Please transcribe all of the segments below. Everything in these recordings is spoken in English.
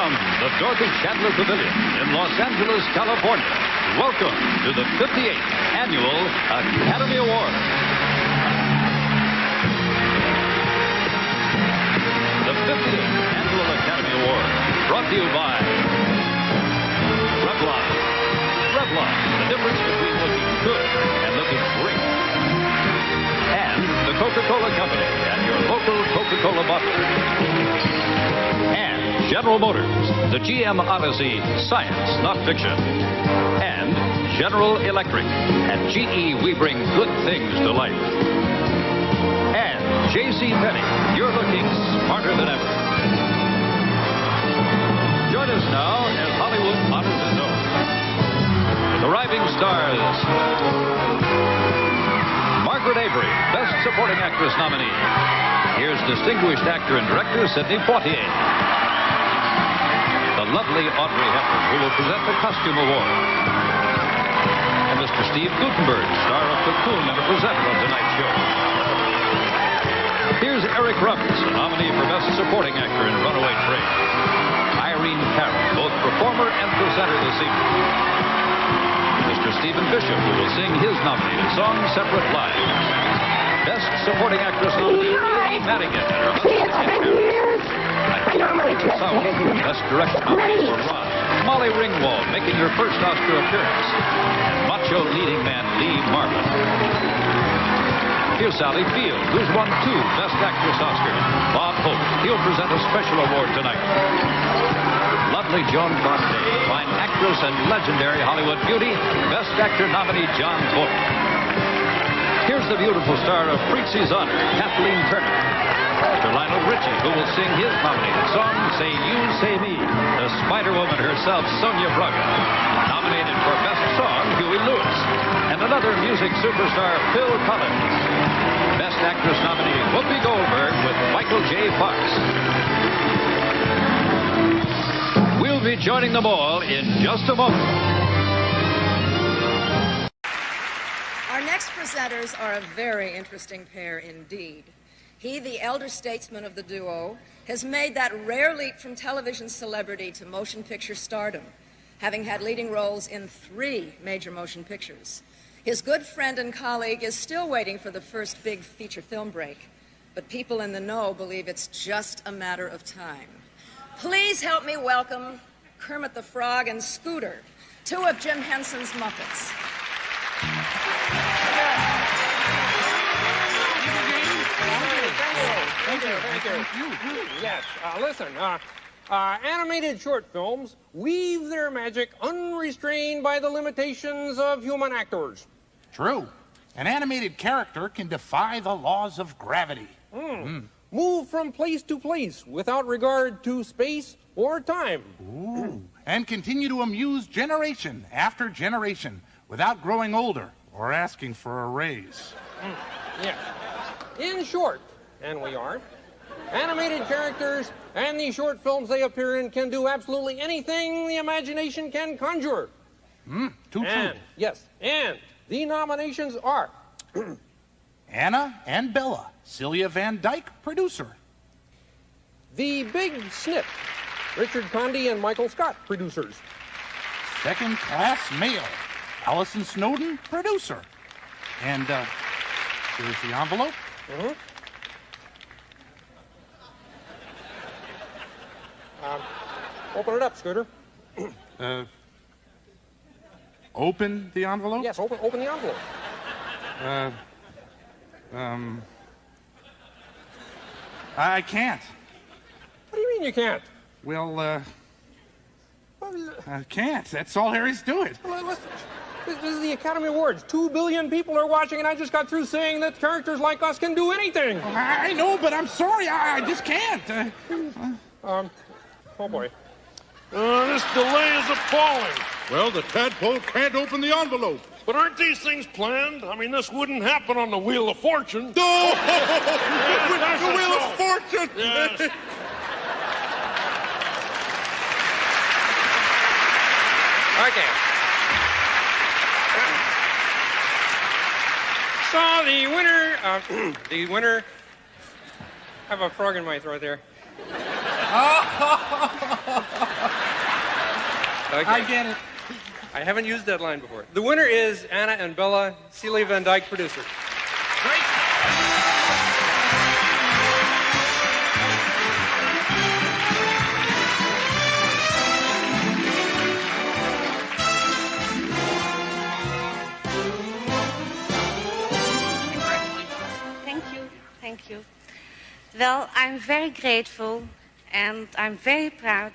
From the Dorothy Chandler Pavilion in Los Angeles, California, welcome to the 58th Annual Academy Awards. The 58th Annual Academy Awards, brought to you by Revlon. Revlon, the difference between looking good and looking great. And the Coca-Cola Company and your local Coca-Cola bottler. And General Motors, the GM Odyssey, science, not fiction. And General Electric. At GE, we bring good things to life. And J.C. Penney, you're looking smarter than ever. Join us now as Hollywood honors its own. With arriving stars, Margaret Avery, Best Supporting Actress nominee. Here's distinguished actor and director Sidney Pollack. The lovely Audrey Hepburn, who will present the Costume Award. And Mr. Steve Guttenberg, star of Cocoon and a presenter on tonight's show. Here's Eric Roberts, a nominee for Best Supporting Actor in Runaway Train. Irene Cara, both performer and presenter this evening. Mr. Stephen Bishop, who will sing his nominated song, Separate Lives. Best Supporting Actress nominee, Madigan, and her husband, Best Director nominee for Ron. Molly Ringwald, making her first Oscar appearance. And macho leading man, Lee Marvin. Here's Sally Field, who's won 2 Best Actress Oscars. Bob Hope, he'll present a special award tonight. Lovely Joan Fontaine, fine actress and legendary Hollywood beauty, Best Actor nominee John Boyd. Here's the beautiful star of Preetsy's Honor, Kathleen Turner. Mr. Lionel Richie, who will sing his nominated song, Say You, Say Me. The Spider-Woman herself, Sonia Braga. Nominated for Best Song, Huey Lewis. And another music superstar, Phil Collins. Best Actress nominee, Whoopi Goldberg with Michael J. Fox. We'll be joining them all in just a moment. Our next presenters are a very interesting pair indeed. He, the elder statesman of the duo, has made that rare leap from television celebrity to motion picture stardom, having had leading roles in 3 major motion pictures. His good friend and colleague is still waiting for the first big feature film break, but people in the know believe it's just a matter of time. Please help me welcome Kermit the Frog and Scooter, 2 of Jim Henson's Muppets. Thank you. Yes, listen, animated short films weave their magic unrestrained by the limitations of human actors. True. An animated character can defy the laws of gravity. Move from place to place without regard to space or time. Ooh. And continue to amuse generation after generation without growing older or asking for a raise. Yes. In short, and we are, animated characters and the short films they appear in can do absolutely anything the imagination can conjure. Too true. Yes, and the nominations are Anna and Bella, Celia Van Dyke, producer. The Big Snip, Richard Conde and Michael Scott, producers. Second Class Mail, Allison Snowden, producer. And here's the envelope. Open it up, Scooter. Open the envelope? Yes, open the envelope. I can't. What do you mean you can't? Well, I can't. That's all there is to it. Listen, this is the Academy Awards. 2 billion people are watching, and I just got through saying that characters like us can do anything. I know, but I'm sorry. I just can't. Oh, boy. This delay is appalling. Well, the tadpole can't open the envelope. But aren't these things planned? I mean, this wouldn't happen on the Wheel of Fortune. No! The Wheel of Fortune! Yes. Okay. So the winner, I have a frog in my throat there. Okay. I get it. I haven't used that line before. The winner is Anna and Bella, Celia Van Dyke, producer. Great. Thank you. Well, I'm very grateful and I'm very proud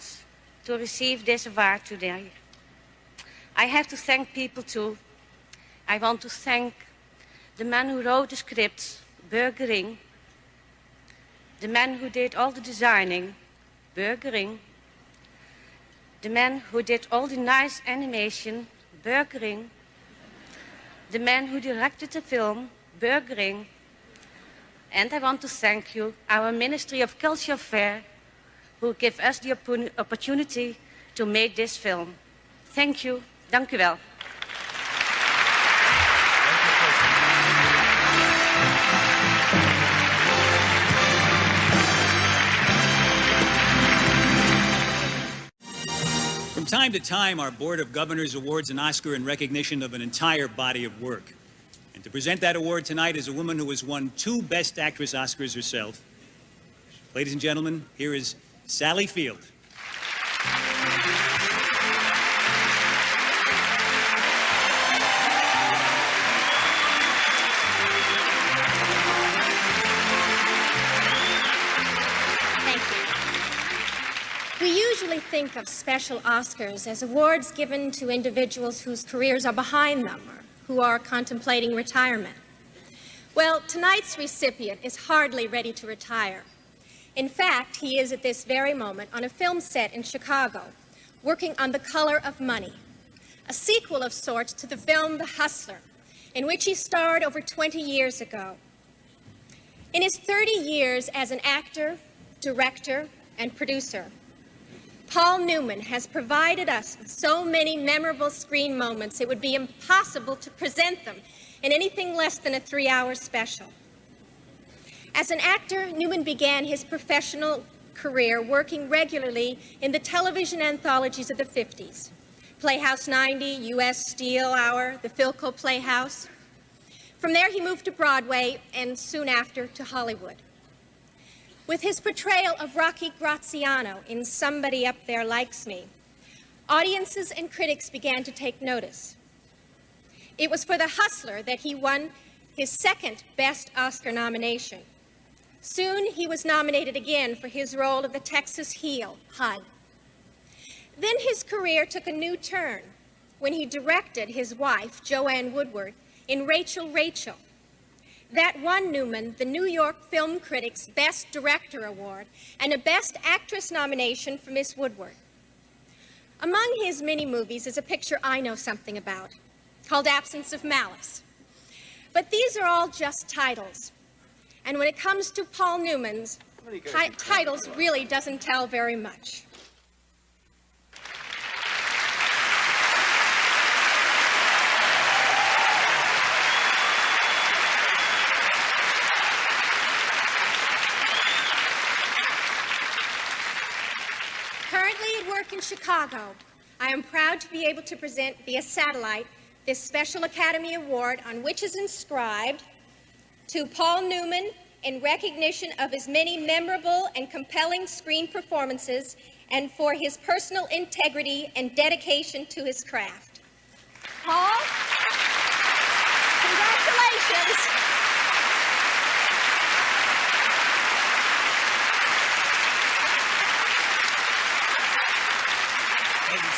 to receive this award today. I have to thank people too. I want to thank the man who wrote the scripts, Burgering, the man who did all the designing, Burgering, the man who did all the nice animation, Burgering, the man who directed the film, Burgering, and I want to thank you, our Ministry of Culture Fair, who give us the opportunity to make this film. Thank you. Dank u wel. From time to time, our Board of Governors awards an Oscar in recognition of an entire body of work. And to present that award tonight is a woman who has won 2 Best Actress Oscars herself. Ladies and gentlemen, here is Sally Field. Thank you. We usually think of special Oscars as awards given to individuals whose careers are behind them, or who are contemplating retirement. Well, tonight's recipient is hardly ready to retire. In fact, he is at this very moment on a film set in Chicago, working on The Color of Money, a sequel of sorts to the film The Hustler, in which he starred over 20 years ago. In his 30 years as an actor, director, and producer, Paul Newman has provided us with so many memorable screen moments it would be impossible to present them in anything less than a 3-hour special. As an actor, Newman began his professional career working regularly in the television anthologies of the 50s, Playhouse 90, U.S. Steel Hour, the Philco Playhouse. From there, he moved to Broadway and soon after to Hollywood. With his portrayal of Rocky Graziano in Somebody Up There Likes Me, audiences and critics began to take notice. It was for The Hustler that he won his 2nd Best Oscar nomination. Soon, he was nominated again for his role of the Texas heel, Hud. Then his career took a new turn when he directed his wife, Joanne Woodward, in Rachel, Rachel. That won Newman the New York Film Critics' Best Director Award and a Best Actress nomination for Miss Woodward. Among his many movies is a picture I know something about, called Absence of Malice. But these are all just titles. And when it comes to Paul Newman's, titles really doesn't tell very much. In Chicago, I am proud to be able to present via satellite this Special Academy Award on which is inscribed to Paul Newman in recognition of his many memorable and compelling screen performances and for his personal integrity and dedication to his craft. Paul, congratulations.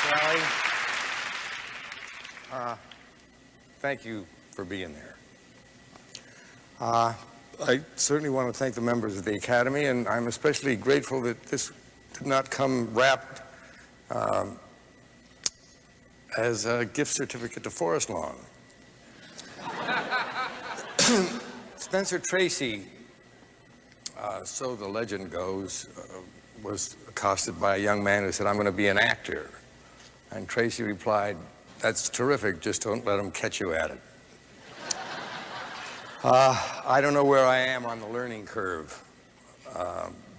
Sally, thank you for being there. I certainly want to thank the members of the Academy, and I'm especially grateful that this did not come wrapped as a gift certificate to Forest Lawn. Spencer Tracy, so the legend goes, was accosted by a young man who said, "I'm going to be an actor." And Tracy replied, "That's terrific, just don't let them catch you at it." I don't know where I am on the learning curve,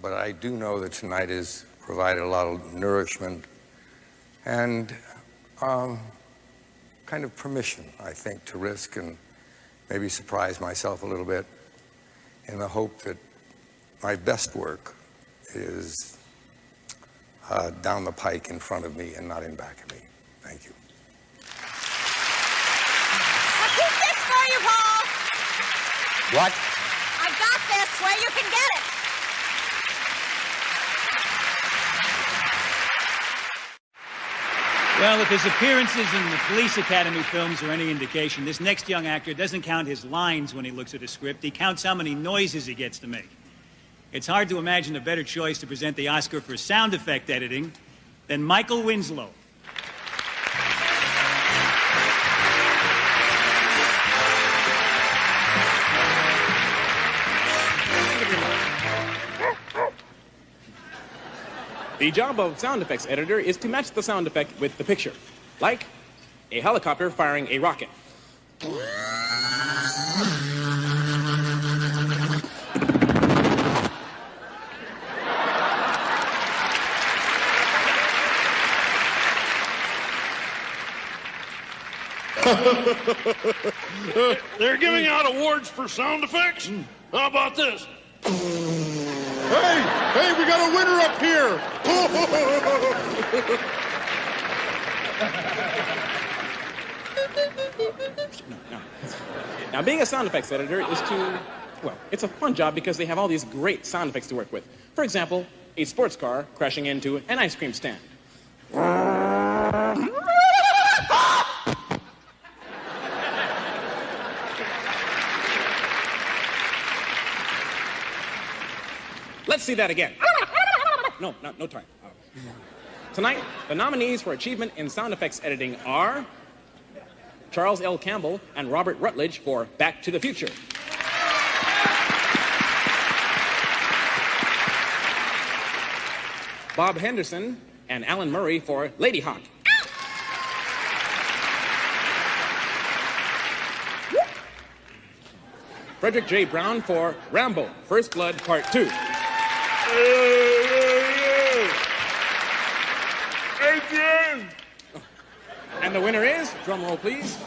but I do know that tonight has provided a lot of nourishment. And kind of permission, I think, to risk and maybe surprise myself a little bit in the hope that my best work is down the pike in front of me and not in back of me. Thank you. I'll keep this for you, Paul. What? I've got this where you can get it. Well, if his appearances in the Police Academy films are any indication, this next young actor doesn't count his lines when he looks at a script. He counts how many noises he gets to make. It's hard to imagine a better choice to present the Oscar for sound effect editing than Michael Winslow. The job of sound effects editor is to match the sound effect with the picture, like a helicopter firing a rocket. They're giving out awards for sound effects? How about this? Hey, we got a winner up here! Now, being a sound effects editor is well, it's a fun job because they have all these great sound effects to work with. For example, a sports car crashing into an ice cream stand. Let's see that again. No time. Tonight, the nominees for achievement in sound effects editing are Charles L. Campbell and Robert Rutledge for Back to the Future. Bob Henderson and Alan Murray for Lady Hawk. Frederick J. Brown for Rambo, First Blood, Part 2. Adrian! And the winner is, drum roll please,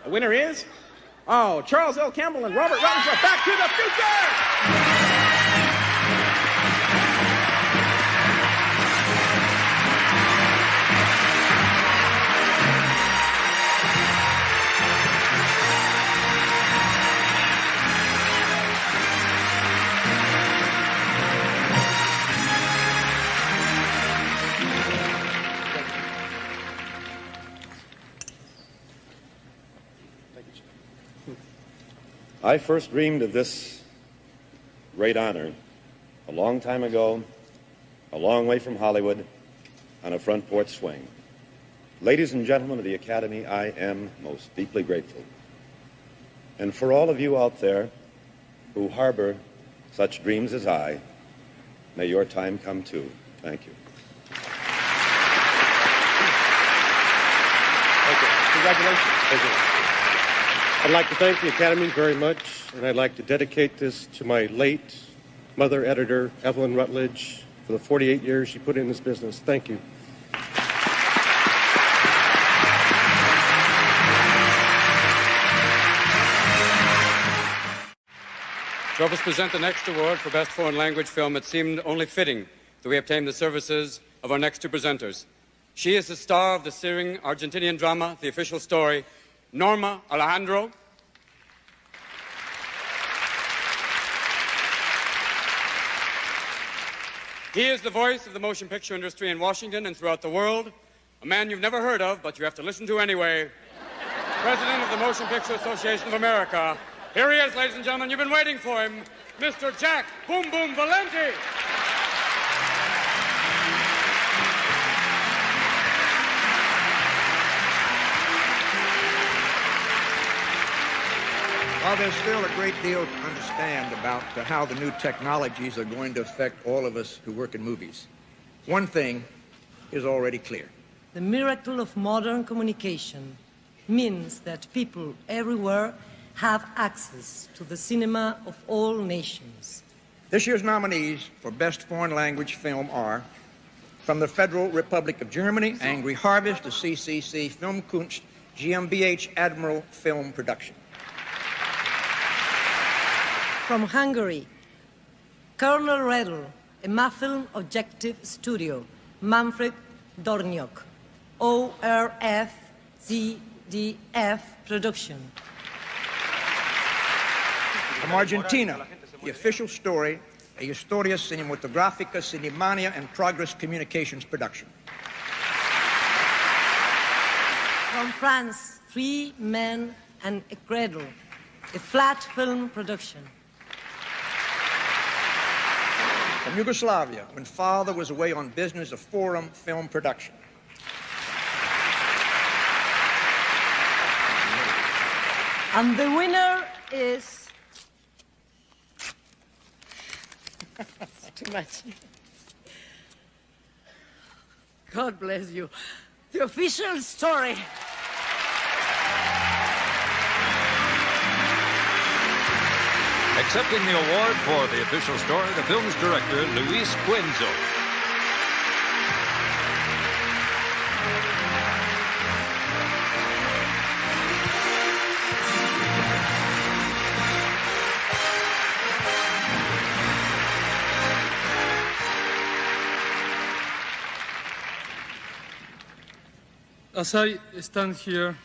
the winner is, Charles L. Campbell and Robert Rutledge are Back to the Future! I first dreamed of this great honor a long time ago, a long way from Hollywood, on a front porch swing. Ladies and gentlemen of the Academy, I am most deeply grateful. And for all of you out there who harbor such dreams as I, may your time come too. Thank you. Thank you. Congratulations. Thank you. I'd like to thank the Academy very much, and I'd like to dedicate this to my late mother editor, Evelyn Rutledge, for the 48 years she put in this business. Thank you. To help us present the next award for Best Foreign Language Film, it seemed only fitting that we obtain the services of our next two presenters. She is the star of the searing Argentinian drama, The Official Story, Norma Alejandro. He is the voice of the motion picture industry in Washington and throughout the world, a man you've never heard of, but you have to listen to anyway. President of the Motion Picture Association of America. Here he is, ladies and gentlemen. You've been waiting for him, Mr. Jack Boom Boom Valenti. Well, there's still a great deal to understand about how the new technologies are going to affect all of us who work in movies. One thing is already clear. the miracle of modern communication means that people everywhere have access to the cinema of all nations. This year's nominees for Best Foreign Language Film are, from the Federal Republic of Germany, Angry Harvest, the CCC Filmkunst GmbH Admiral Film Production. From Hungary, Colonel Redl, Emafilm Objective Studio, Manfred Dorniok, ORF ZDF Production. From Argentina, the official story, a Historia Cinematográfica, Cinemania, and Progress Communications production. From France, Three Men and a Cradle, a flat film production. From Yugoslavia, When Father Was Away on Business, a Forum film production. And the winner is... That's too much. God bless you. The official story. Accepting the award for the official story, the film's director, Luis Puenzo. As I stand here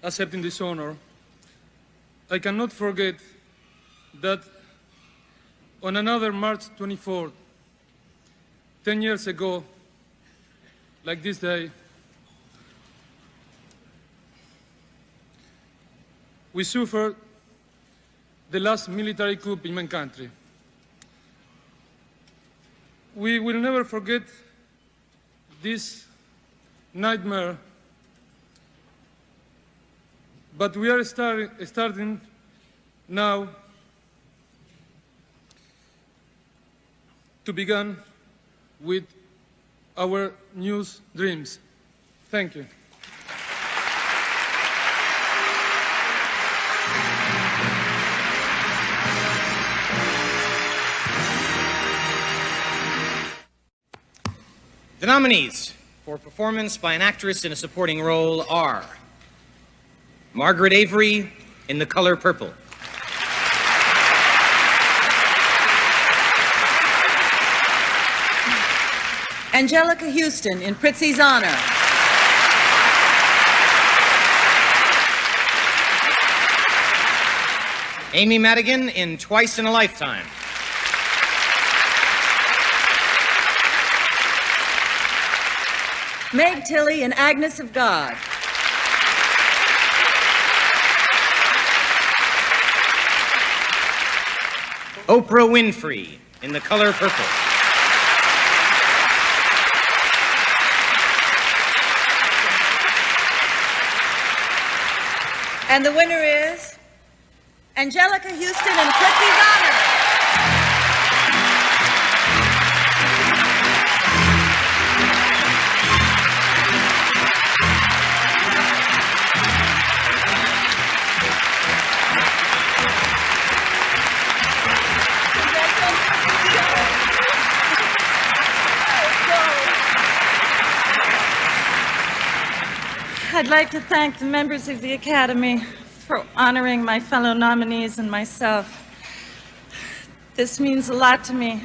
accepting this honor, I cannot forget that on another March 24th, 10 years ago, like this day, we suffered the last military coup in my country. We will never forget this nightmare, but we are starting now to begin with our new dreams. Thank you. The nominees for performance by an actress in a supporting role are Margaret Avery in The Color Purple, Anjelica Huston in Prizzi's Honor, Amy Madigan in Twice in a Lifetime, Meg Tilly in Agnes of God, Oprah Winfrey in The Color Purple, and the winner is Anjelica Huston in Prizzi's Honor. I'd like to thank the members of the Academy for honoring my fellow nominees and myself. This means a lot to me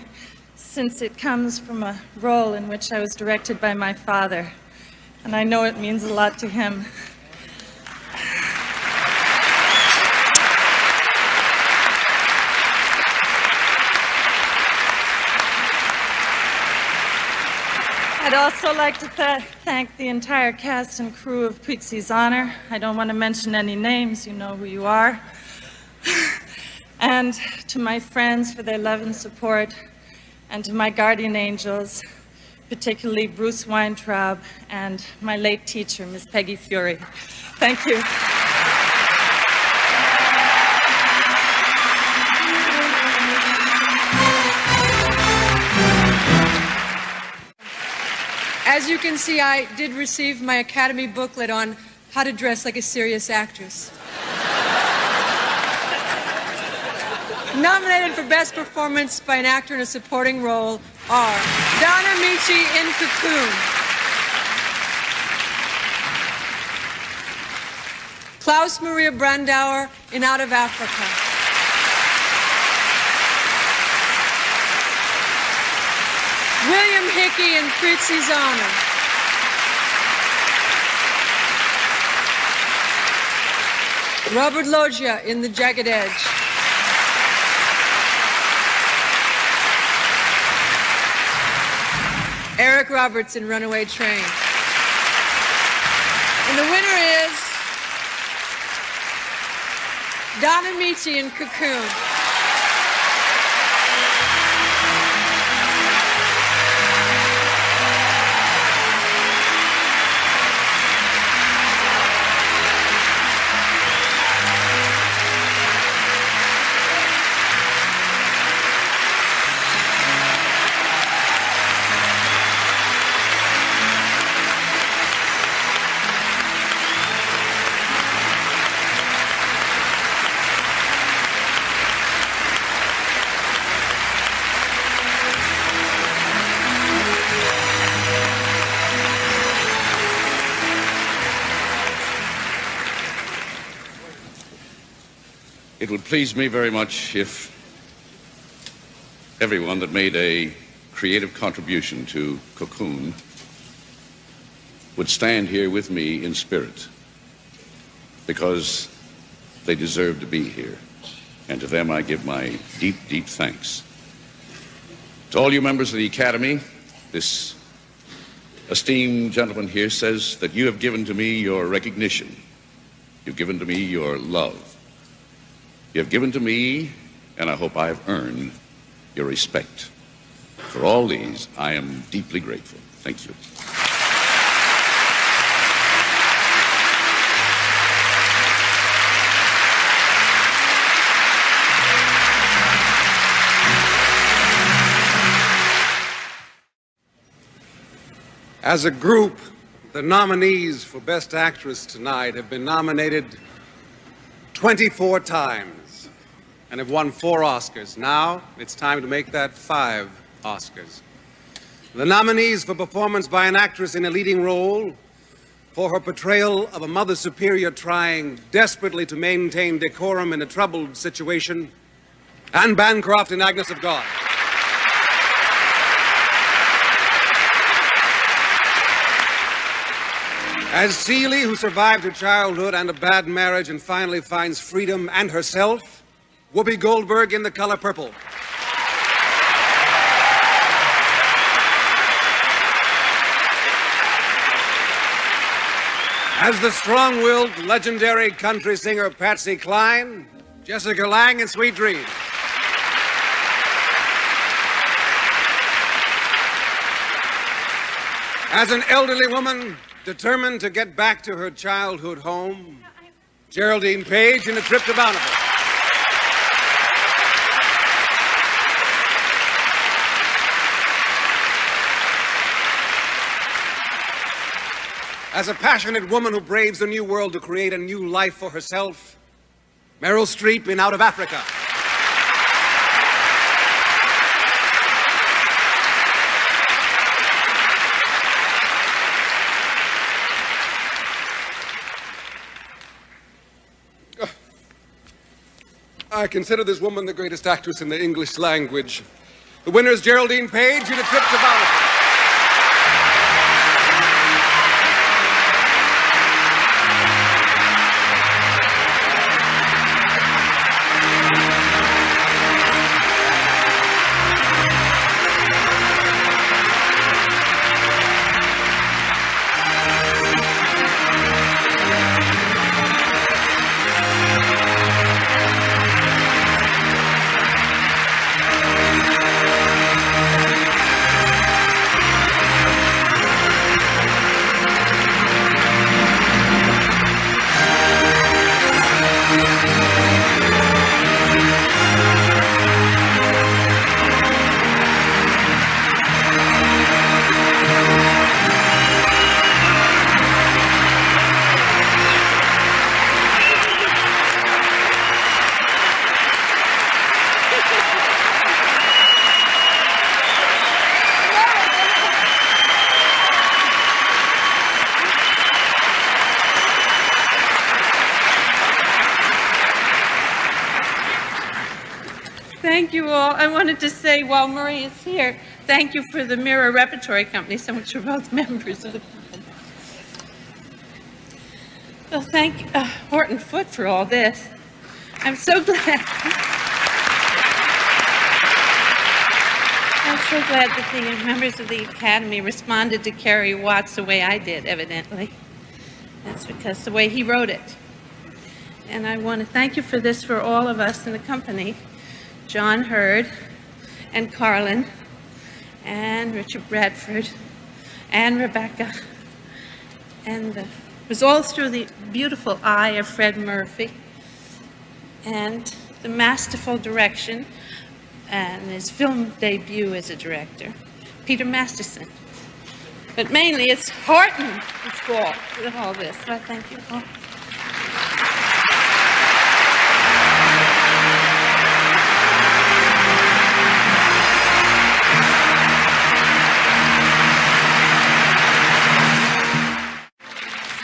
since it comes from a role in which I was directed by my father, and I know it means a lot to him. I'd also like to thank the entire cast and crew of Prizzi's Honor. I don't want to mention any names, you know who you are. And to my friends for their love and support, and to my guardian angels, particularly Bruce Weintraub and my late teacher, Miss Peggy Fury. Thank you. As you can see, I did receive my Academy booklet on how to dress like a serious actress. Nominated for Best Performance by an Actor in a Supporting Role are Donna Michi in Cocoon, Klaus Maria Brandauer in Out of Africa, William Hickey in Prizzi's Honor, Robert Loggia in The Jagged Edge, Eric Roberts in Runaway Train. And the winner is Donna Michi in Cocoon. It would please me very much if everyone that made a creative contribution to Cocoon would stand here with me in spirit, because they deserve to be here. And to them I give my deep, deep thanks. To all you members of the Academy, this esteemed gentleman here says that you have given to me your recognition. You've given to me your love. You have given to me, and I hope I have earned, your respect. For all these, I am deeply grateful. Thank you. As a group, the nominees for Best Actress tonight have been nominated 24 times and have won 4 Oscars. Now it's time to make that 5 Oscars. The nominees for performance by an actress in a leading role for her portrayal of a mother superior trying desperately to maintain decorum in a troubled situation, Anne Bancroft in Agnes of God. As Celie, who survived her childhood and a bad marriage and finally finds freedom and herself, Whoopi Goldberg in The Color Purple. As the strong-willed, legendary country singer Patsy Cline, Jessica Lange in Sweet Dreams. As an elderly woman determined to get back to her childhood home, Geraldine Page in A Trip to Bountiful. As a passionate woman who braves the new world to create a new life for herself, Meryl Streep in Out of Africa. I consider this woman the greatest actress in the English language. The winner is Geraldine Page in A Trip to Bountiful. Thank you all. I wanted to say, while Murray is here, thank you for the Mirror Repertory Company, so much for both members of the company. Well, thank Horton Foote for all this. I'm so glad. I'm so glad that the members of the Academy responded to Kerry Watts the way I did, evidently. That's because the way he wrote it. And I want to thank you for this for all of us in the company. John Hurd, and Carlin, and Richard Bradford, and Rebecca. And it was all through the beautiful eye of Fred Murphy, and the masterful direction, and his film debut as a director, Peter Masterson. But mainly it's Horton's fault with all this. So I thank you all.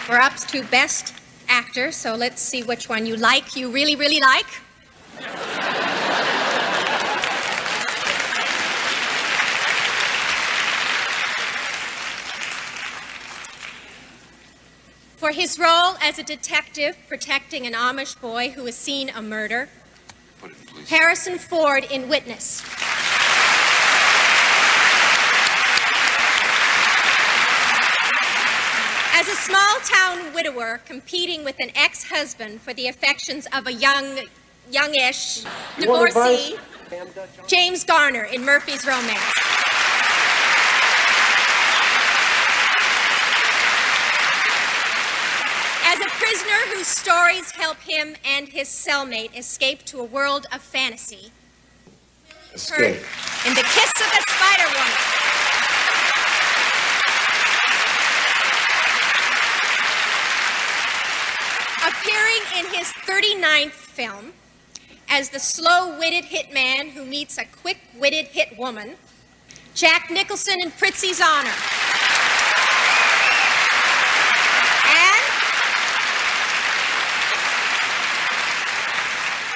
We're up to Best Actor, so let's see which one you like, you really, really like. For his role as a detective protecting an Amish boy who has seen a murder, Harrison Ford in Witness. As a small-town widower competing with an ex-husband for the affections of a youngish divorcee, James Garner in Murphy's Romance. As a prisoner whose stories help him and his cellmate escape to a world of fantasy. Escape. In The Kiss of the Spider-Woman. Appearing in his 39th film as the slow-witted hitman who meets a quick-witted hit woman, Jack Nicholson in Prizzi's Honor. And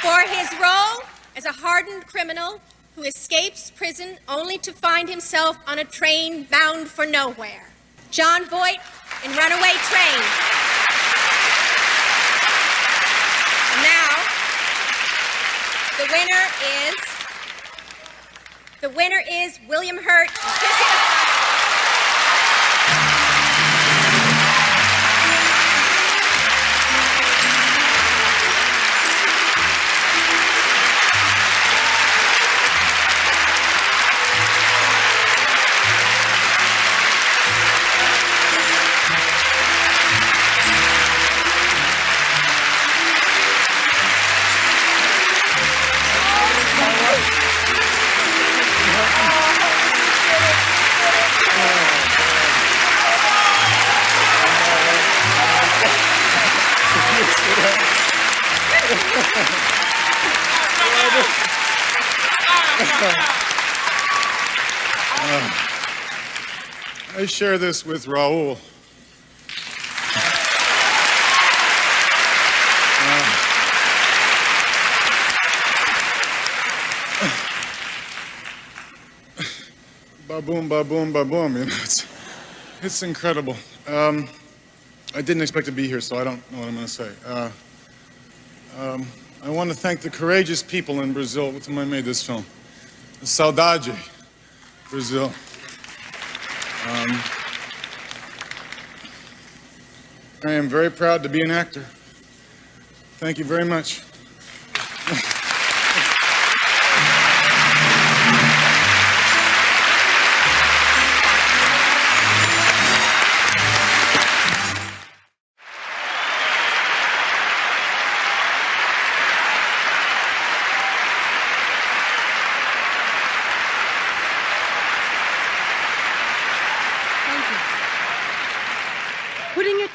for his role as a hardened criminal who escapes prison only to find himself on a train bound for nowhere, Jon Voight in Runaway Train. Now, the winner is William Hurt. I share this with Raul. Ba-boom, ba-boom, ba-boom, you know, it's incredible. I didn't expect to be here, so I don't know what I'm going to say. I want to thank the courageous people in Brazil with whom I made this film. Saudade, Brazil. I am very proud to be an actor. Thank you very much.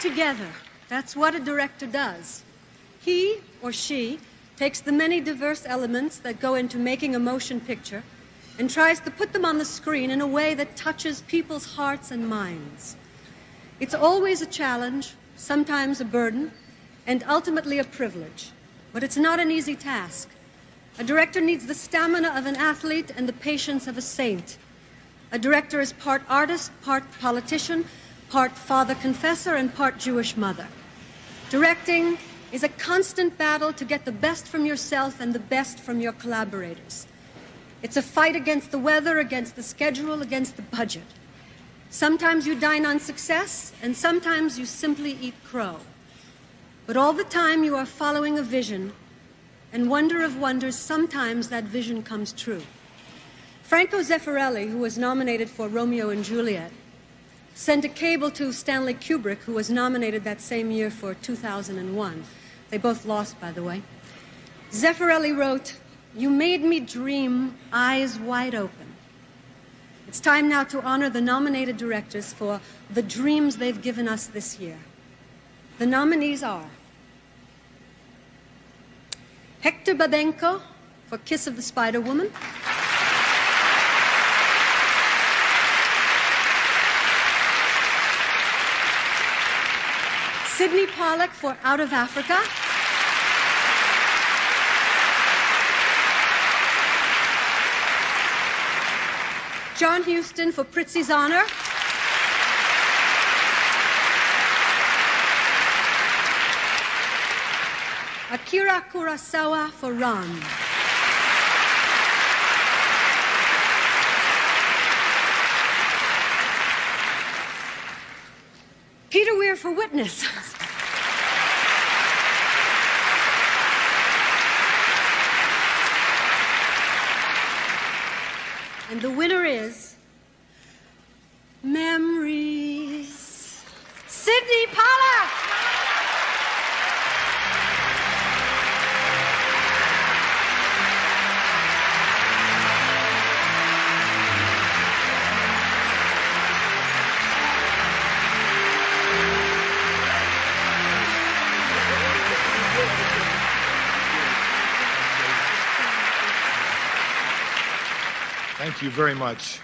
Together. That's what a director does. He or she takes the many diverse elements that go into making a motion picture and tries to put them on the screen in a way that touches people's hearts and minds. It's always a challenge, sometimes a burden, and ultimately a privilege. But it's not an easy task. A director needs the stamina of an athlete and the patience of a saint. A director is part artist, part politician, part father confessor, and part Jewish mother. Directing is a constant battle to get the best from yourself and the best from your collaborators. It's a fight against the weather, against the schedule, against the budget. Sometimes you dine on success, and sometimes you simply eat crow. But all the time you are following a vision, and wonder of wonders, sometimes that vision comes true. Franco Zeffirelli, who was nominated for Romeo and Juliet, sent a cable to Stanley Kubrick, who was nominated that same year for 2001. They both lost, by the way. Zeffirelli wrote, "You made me dream, eyes wide open." It's time now to honor the nominated directors for the dreams they've given us this year. The nominees are Hector Babenco for Kiss of the Spider Woman, Sidney Pollack for Out of Africa, John Huston for Prizzi's Honor, Akira Kurosawa for Ran, Peter Weir for Witness, and the winner is Memories, Sidney Pollack. Thank you very much.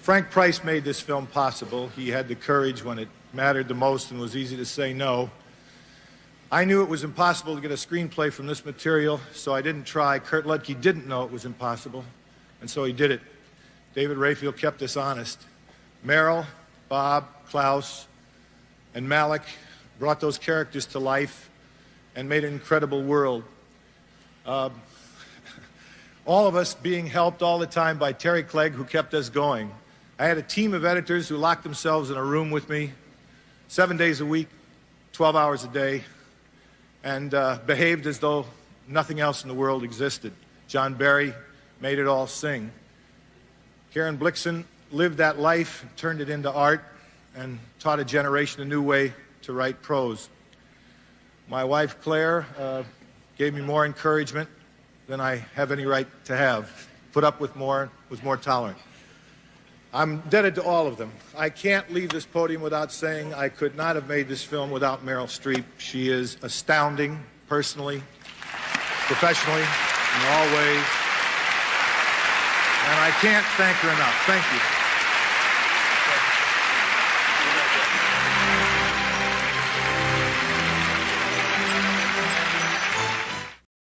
Frank Price made this film possible. He had the courage when it mattered the most and was easy to say no. I knew it was impossible to get a screenplay from this material, so I didn't try. Kurt Ludke didn't know it was impossible, and so he did it. David Rayfield kept us honest. Meryl, Bob, Klaus, and Malik brought those characters to life and made an incredible world. All of us being helped all the time by Terry Clegg, who kept us going. I had a team of editors who locked themselves in a room with me 7 days a week, 12 hours a day, and behaved as though nothing else in the world existed. John Barry made it all sing. Karen Blixen lived that life, turned it into art, and taught a generation a new way to write prose. My wife, Claire, gave me more encouragement than I have any right to have. Put up with more, was more tolerant. I'm indebted to all of them. I can't leave this podium without saying I could not have made this film without Meryl Streep. She is astounding, personally, professionally, in all ways. And I can't thank her enough. Thank you.